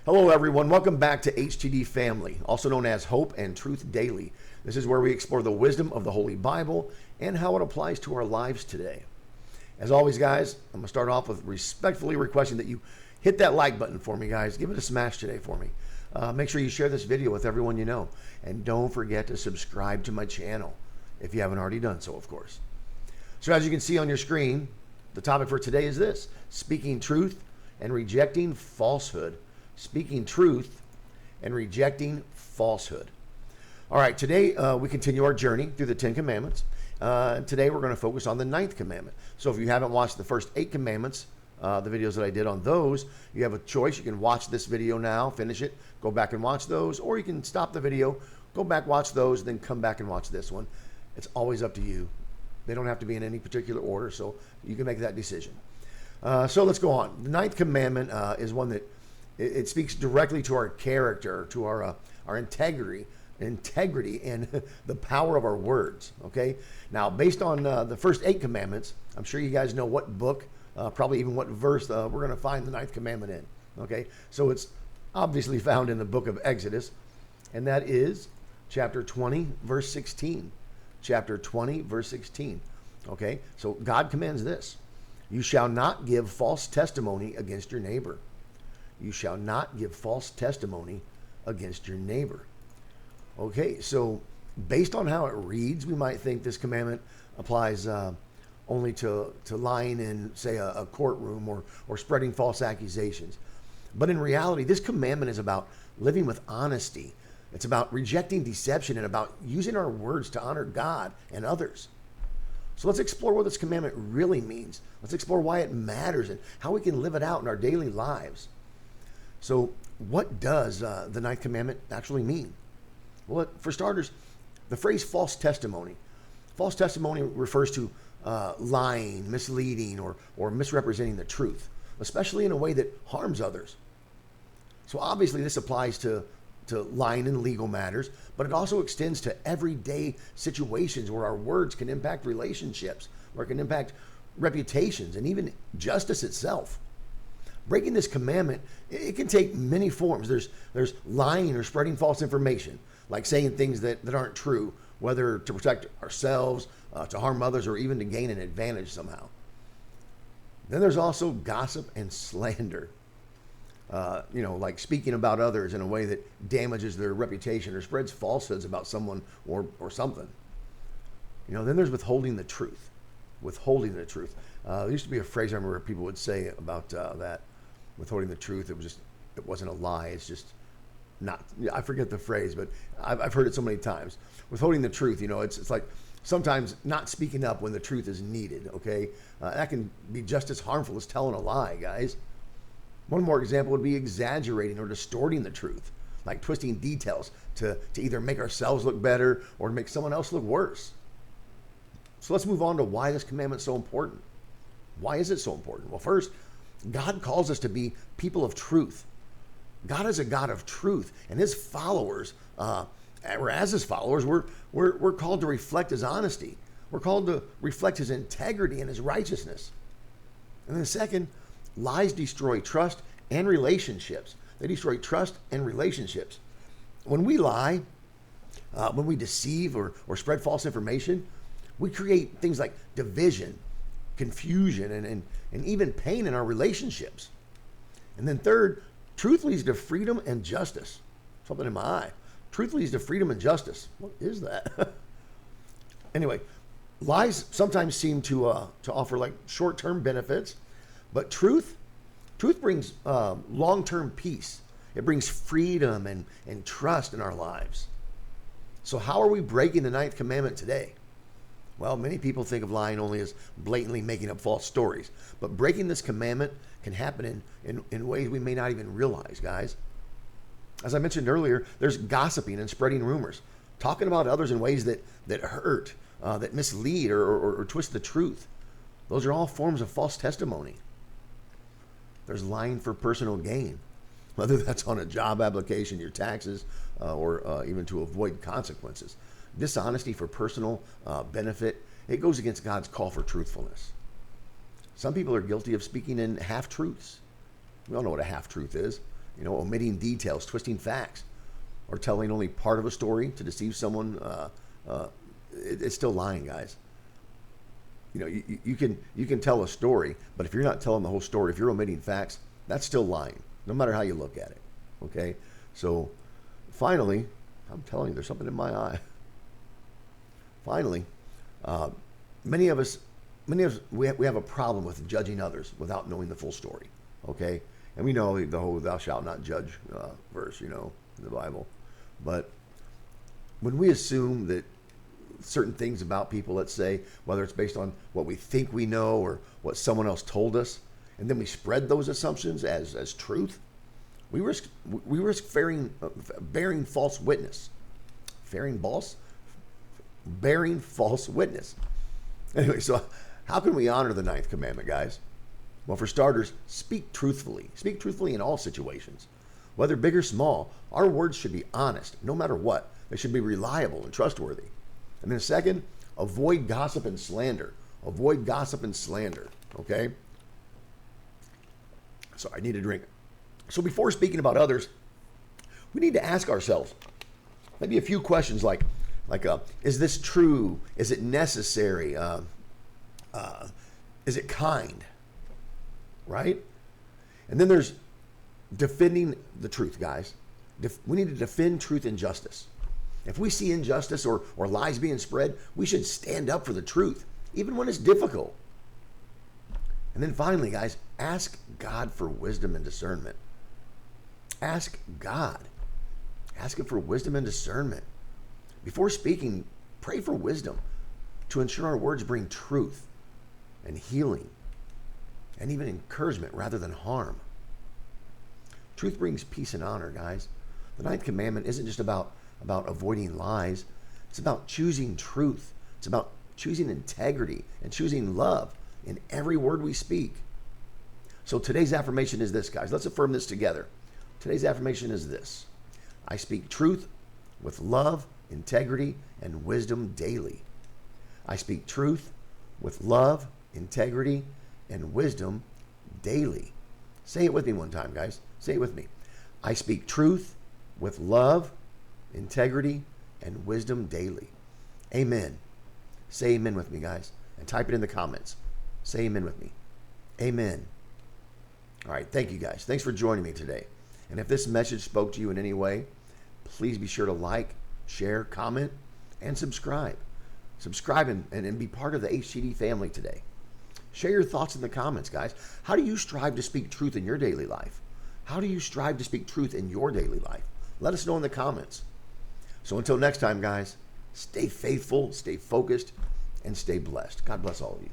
Hello, everyone. Welcome back to HTD Family, also known as Hope and Truth Daily. This is where we explore the wisdom of the Holy Bible and how it applies to our lives today. As always, guys, I'm going to start off with respectfully requesting that you hit that like button for me, guys. Give it a smash today for me. Make sure you share this video with everyone you know. And don't forget to subscribe to my channel if you haven't already done so, of course. So as you can see on your screen, the topic for today is this: speaking truth and rejecting falsehood. Speaking truth and rejecting falsehood. All right, today we continue our journey through the 10 Commandments. Today we're going to focus on the Ninth Commandment. So if you haven't watched the first 8 commandments, the videos that I did on those, you have a choice. You can watch this video now, finish it, go back and watch those, or you can stop the video, go back, watch those, then come back and watch this one. It's always up to you. They don't have to be in any particular order, so you can make that decision. So let's go on. The Ninth Commandment is one that it speaks directly to our character, to our integrity, and the power of our words. Okay. Now, based on the first 8 commandments, I'm sure you guys know what book, probably even what verse we're going to find the Ninth Commandment in. Okay. So it's obviously found in the book of Exodus, and that is chapter 20, verse 16. Chapter 20, verse 16. Okay. So God commands this: "You shall not give false testimony against your neighbor." You shall not give false testimony against your neighbor. Okay, so based on how it reads, we might think this commandment applies only to lying in, say, a courtroom or spreading false accusations. But in reality, this commandment is about living with honesty. It's about rejecting deception and about using our words to honor God and others. So let's explore what this commandment really means. Let's explore why it matters and how we can live it out in our daily lives. So what does the Ninth Commandment actually mean? Well, for starters, the phrase false testimony. False testimony refers to lying, misleading, or misrepresenting the truth, especially in a way that harms others. So obviously this applies to lying in legal matters, but it also extends to everyday situations where our words can impact relationships, or can impact reputations, and even justice itself. Breaking this commandment, it can take many forms. There's lying or spreading false information, like saying things that aren't true, whether to protect ourselves, to harm others, or even to gain an advantage somehow. Then there's also gossip and slander. Like speaking about others in a way that damages their reputation or spreads falsehoods about someone or something. Then there's withholding the truth. Withholding the truth. There used to be a phrase I remember people would say about that. Withholding the truth. It wasn't a lie. It's just not. I forget the phrase, but I've heard it so many times. Withholding the truth. It's like sometimes not speaking up when the truth is needed. Okay, that can be just as harmful as telling a lie, guys. One more example would be exaggerating or distorting the truth, like twisting details to either make ourselves look better or to make someone else look worse. So let's move on to why this commandment is so important. Why is it so important? Well, first, God calls us to be people of truth. God is a God of truth, and his followers, as his followers, we're called to reflect his honesty. We're called to reflect his integrity and his righteousness. And then second, lies destroy trust and relationships. They destroy trust and relationships. When we lie, when we deceive or spread false information, we create things like division, confusion, and even pain in our relationships. And then third, truth leads to freedom and justice. Something in my eye. Truth leads to freedom and justice. What is that? Anyway, lies sometimes seem to offer like short-term benefits, but truth brings long-term peace. It brings freedom and trust in our lives. So how are we breaking the Ninth Commandment today? Well, many people think of lying only as blatantly making up false stories, but breaking this commandment can happen in ways we may not even realize, guys. As I mentioned earlier, there's gossiping and spreading rumors, talking about others in ways that hurt, that mislead or twist the truth. Those are all forms of false testimony. There's lying for personal gain, whether that's on a job application, your taxes, or even to avoid consequences. Dishonesty for personal benefit, it goes against God's call for truthfulness. Some people are guilty of speaking in half-truths. We all know what a half-truth is. omitting details, twisting facts, or telling only part of a story to deceive someone. It's still lying, guys. You can tell a story, but if you're not telling the whole story, if you're omitting facts, that's still lying, no matter how you look at it. Okay? So, finally, I'm telling you, there's something in my eye. Finally, many of us, we have a problem with judging others without knowing the full story. Okay? And we know the whole "thou shalt not judge" verse, in the Bible. But when we assume that certain things about people, let's say, whether it's based on what we think we know or what someone else told us, and then we spread those assumptions as truth, we risk bearing false witness. Bearing false witness. Anyway, so how can we honor the Ninth Commandment, guys? Well, for starters, speak truthfully. Speak truthfully in all situations. Whether big or small, our words should be honest, no matter what. They should be reliable and trustworthy. And then second, avoid gossip and slander. Avoid gossip and slander, okay? Sorry, I need a drink. So before speaking about others, we need to ask ourselves maybe a few questions like is this true? Is it necessary? Is it kind? Right? And then there's defending the truth, guys. We need to defend truth and justice. If we see injustice or lies being spread, we should stand up for the truth, even when it's difficult. And then finally, guys, ask God for wisdom and discernment. Ask God. Ask Him for wisdom and discernment. Before speaking, pray for wisdom to ensure our words bring truth and healing and even encouragement rather than harm. Truth brings peace and honor, guys. The Ninth Commandment isn't just about avoiding lies. It's about choosing truth. It's about choosing integrity and choosing love in every word we speak. So today's affirmation is this, guys. Let's affirm this together. Today's affirmation is this: I speak truth with love, integrity, and wisdom daily. I speak truth with love, integrity, and wisdom daily. Say it with me one time, guys. Say it with me. I speak truth with love, integrity, and wisdom daily. Amen. Say amen with me, guys, and type it in the comments. Say amen with me. Amen. All right, thank you, guys. Thanks for joining me today. And if this message spoke to you in any way, please be sure to like, share, comment, and subscribe. Subscribe and be part of the HTD family today. Share your thoughts in the comments, guys. How do you strive to speak truth in your daily life? How do you strive to speak truth in your daily life? Let us know in the comments. So until next time, guys, stay faithful, stay focused, and stay blessed. God bless all of you.